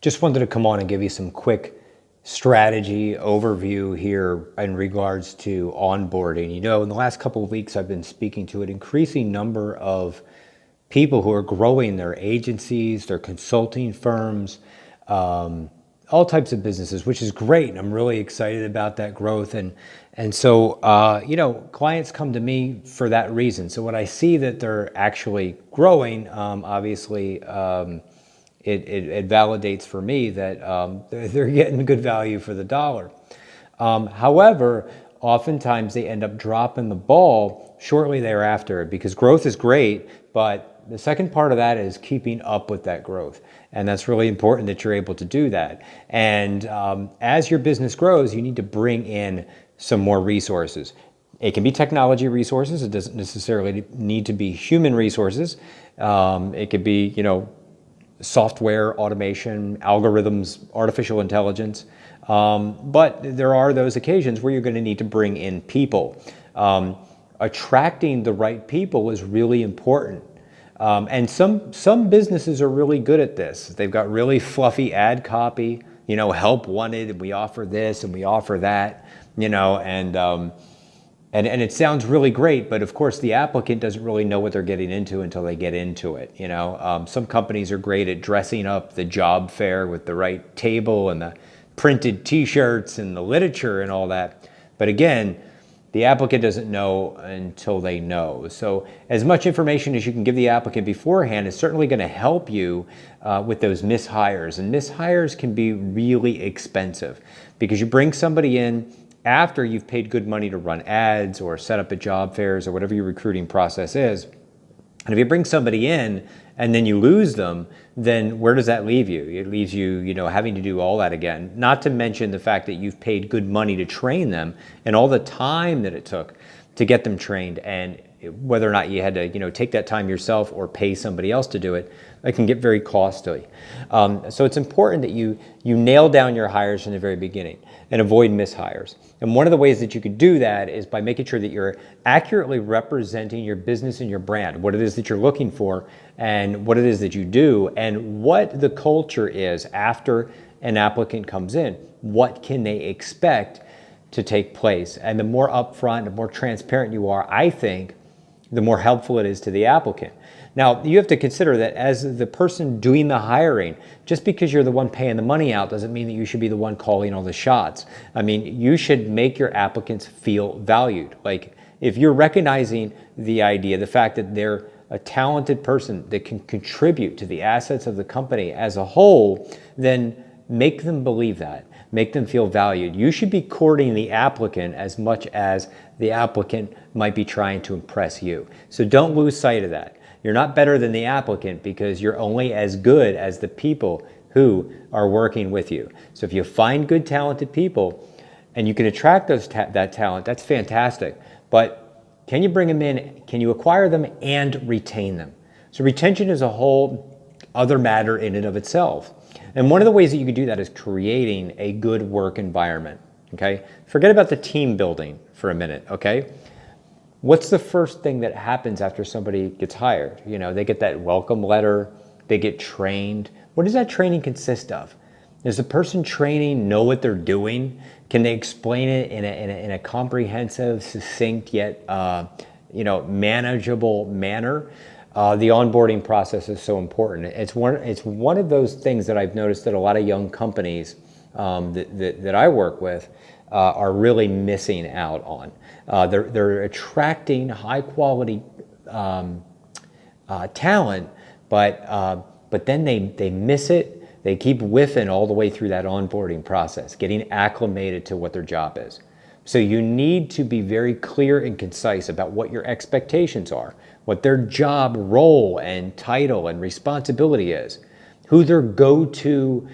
Just wanted to come on and give you some quick strategy overview here in regards to onboarding. In the last couple of weeks, I've been speaking to an increasing number of people who are growing their agencies, their consulting firms, all types of businesses, which is great. And I'm really excited about that growth. And so, clients come to me for that reason. So when I see that they're actually growing, obviously, it validates for me that they're getting good value for the dollar. However, oftentimes they end up dropping the ball shortly thereafter because growth is great, but the second part of that is keeping up with that growth. And that's really important that you're able to do that. And as your business grows, you need to bring in some more resources. It can be technology resources. It doesn't necessarily need to be human resources. It could be, software, automation, algorithms, artificial intelligence. But there are those occasions where you're going to need to bring in people. Attracting the right people is really important. And some businesses are really good at this. They've got really fluffy ad copy, help wanted, and we offer this and we offer that, and it sounds really great, but of course the applicant doesn't really know what they're getting into until they get into it. Some companies are great at dressing up the job fair with the right table and the printed T-shirts and the literature and all that. But again, the applicant doesn't know until they know. So as much information as you can give the applicant beforehand is certainly going to help you with those mishires. And mishires can be really expensive because you bring somebody in after you've paid good money to run ads or set up a job fairs or whatever your recruiting process is. And if you bring somebody in and then you lose them, then where does that leave you? It leaves you, having to do all that again. Not to mention the fact that you've paid good money to train them and all the time that it took to get them trained, and whether or not you had to, take that time yourself or pay somebody else to do it, it can get very costly. So it's important that you nail down your hires from the very beginning and avoid mishires. And one of the ways that you could do that is by making sure that you're accurately representing your business and your brand, what it is that you're looking for and what it is that you do and what the culture is after an applicant comes in. What can they expect to take place? And the more upfront, the more transparent you are, I think, the more helpful it is to the applicant. Now, you have to consider that as the person doing the hiring, just because you're the one paying the money out doesn't mean that you should be the one calling all the shots. I mean, you should make your applicants feel valued. Like if you're recognizing the idea, the fact that they're a talented person that can contribute to the assets of the company as a whole, then make them believe that. Make them feel valued. You should be courting the applicant as much as the applicant might be trying to impress you. So don't lose sight of that. You're not better than the applicant because you're only as good as the people who are working with you. So if you find good, talented people and you can attract that talent, that's fantastic. But can you bring them in? Can you acquire them and retain them? So retention is a whole other matter in and of itself. And one of the ways that you can do that is creating a good work environment, okay? Forget about the team building for a minute, okay? What's the first thing that happens after somebody gets hired? They get that welcome letter, they get trained. What does that training consist of? Does the person training know what they're doing? Can they explain it in a comprehensive, succinct, yet manageable manner? The onboarding process is so important. It's one of those things that I've noticed that a lot of young companies that I work with are really missing out on. They're attracting high quality talent, but then they miss it. They keep whiffing all the way through that onboarding process, getting acclimated to what their job is. So you need to be very clear and concise about what your expectations are, what their job role and title and responsibility is, who their go-to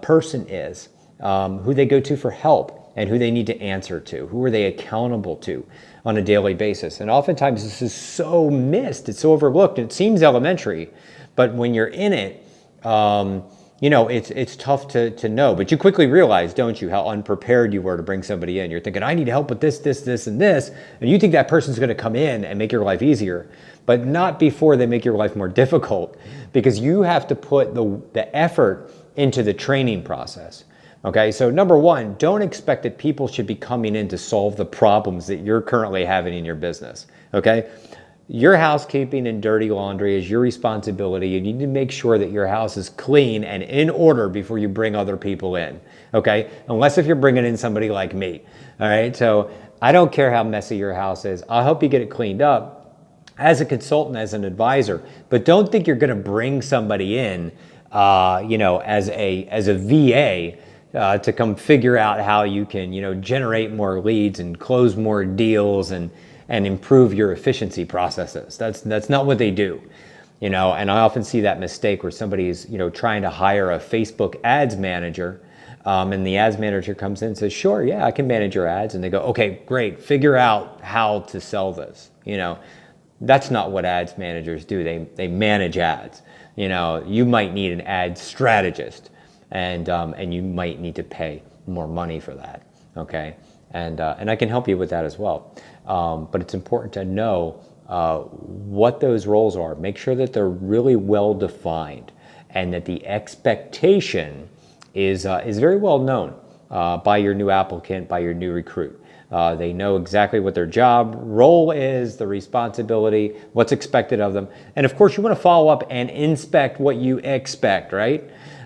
person is, who they go to for help, and who they need to answer to, who are they accountable to on a daily basis. And oftentimes this is so missed, it's so overlooked, and it seems elementary, but when you're in it, it's tough to know. But you quickly realize, don't you, how unprepared you were to bring somebody in. You're thinking, I need help with this, and this, and you think that person's going to come in and make your life easier. but not before they make your life more difficult, because you have to put the effort into the training process. Okay, so number one, don't expect that people should be coming in to solve the problems that you're currently having in your business. Okay, your housekeeping and dirty laundry is your responsibility. You need to make sure that your house is clean and in order before you bring other people in. Okay, unless if you're bringing in somebody like me. All right, so I don't care how messy your house is. I'll help you get it cleaned up as a consultant, as an advisor, but don't think you're going to bring somebody in, as a VA. To come figure out how you can, generate more leads and close more deals and improve your efficiency processes. That's not what they do, and I often see that mistake where somebody's, trying to hire a Facebook ads manager, and the ads manager comes in and says, sure, yeah, I can manage your ads. And they go, okay, great, figure out how to sell this. That's not what ads managers do. They manage ads. You might need an ad strategist. And you might need to pay more money for that, okay? And I can help you with that as well. But it's important to know what those roles are. Make sure that they're really well defined and that the expectation is very well known by your new applicant, by your new recruit. They know exactly what their job role is, the responsibility, what's expected of them. And of course, you want to follow up and inspect what you expect, right?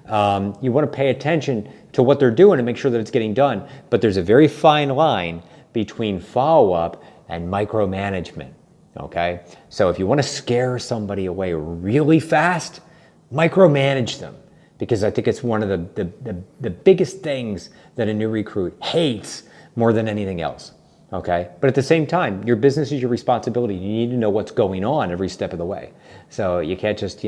You want to pay attention to what they're doing and make sure that it's getting done. But there's a very fine line between follow-up and micromanagement, okay? So if you want to scare somebody away really fast, micromanage them, because I think it's one of the biggest things that a new recruit hates more than anything else, okay? But at the same time, your business is your responsibility. You need to know what's going on every step of the way. So you can't just,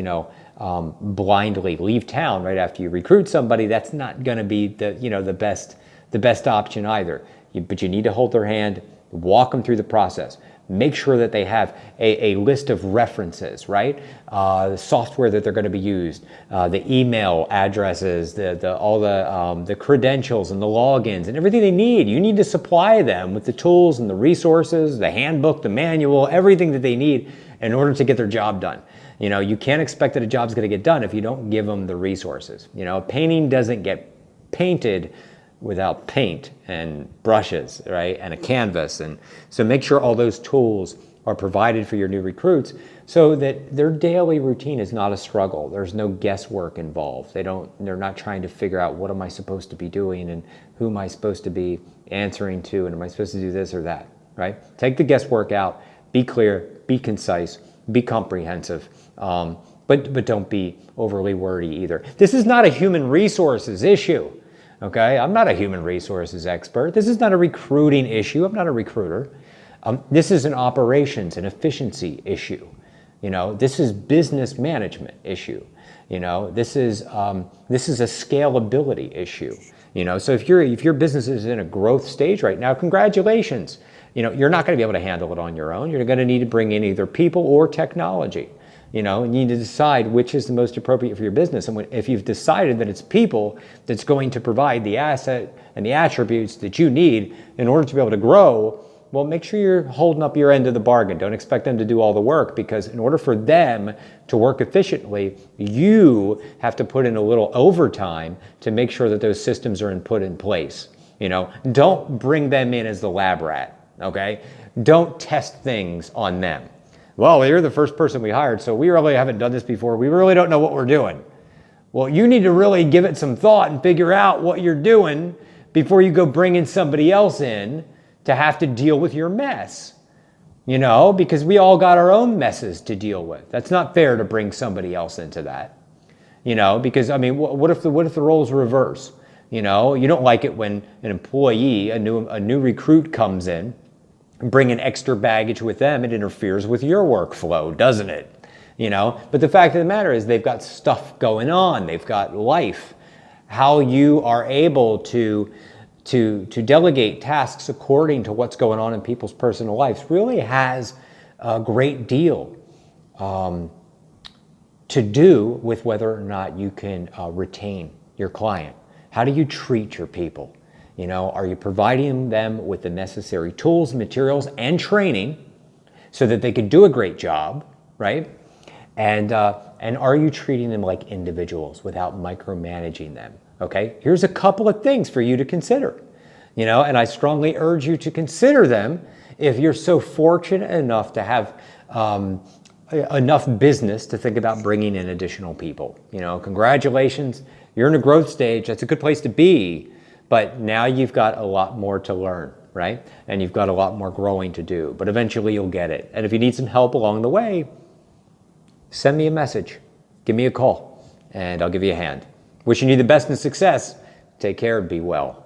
blindly leave town right after you recruit somebody. That's not going to be the best option either. But you need to hold their hand, walk them through the process. Make sure that they have a list of references, right? The software that they're going to be used, the email addresses, all the credentials and the logins and everything they need. You need to supply them with the tools and the resources, the handbook, the manual, everything that they need in order to get their job done. You can't expect that a job's going to get done if you don't give them the resources. A painting doesn't get painted without paint and brushes, right? And a canvas. And so make sure all those tools are provided for your new recruits so that their daily routine is not a struggle. There's no guesswork involved. They're not trying to figure out what am I supposed to be doing and who am I supposed to be answering to and am I supposed to do this or that, right? Take the guesswork out, be clear, be concise, be comprehensive, but don't be overly wordy either. This is not a human resources issue. Okay, I'm not a human resources expert. This is not a recruiting issue. I'm not a recruiter. This is an operations and efficiency issue. This is business management issue. This is a scalability issue. So if your business is in a growth stage right now, congratulations. You're not going to be able to handle it on your own. You're going to need to bring in either people or technology. You need to decide which is the most appropriate for your business. And if you've decided that it's people that's going to provide the asset and the attributes that you need in order to be able to grow, well, make sure you're holding up your end of the bargain. Don't expect them to do all the work, because in order for them to work efficiently, you have to put in a little overtime to make sure that those systems are put in place. Don't bring them in as the lab rat, okay? Don't test things on them. Well, you're the first person we hired, so we really haven't done this before. We really don't know what we're doing. Well, you need to really give it some thought and figure out what you're doing before you go bringing somebody else in to have to deal with your mess. Because we all got our own messes to deal with. That's not fair to bring somebody else into that. Because what if the roles reverse? You don't like it when an employee, a new recruit comes in, bringing extra baggage with them. It interferes with your workflow, doesn't it? But the fact of the matter is they've got stuff going on. They've got life. How you are able to delegate tasks according to what's going on in people's personal lives really has a great deal to do with whether or not you can retain your client. How do you treat your people? Are you providing them with the necessary tools, materials, and training so that they can do a great job, right? And are you treating them like individuals without micromanaging them? Okay, here's a couple of things for you to consider, and I strongly urge you to consider them if you're so fortunate enough to have enough business to think about bringing in additional people. Congratulations, you're in a growth stage. That's a good place to be, but now you've got a lot more to learn, right? And you've got a lot more growing to do, but eventually you'll get it. And if you need some help along the way, send me a message, give me a call, and I'll give you a hand. Wishing you the best and success. Take care and be well.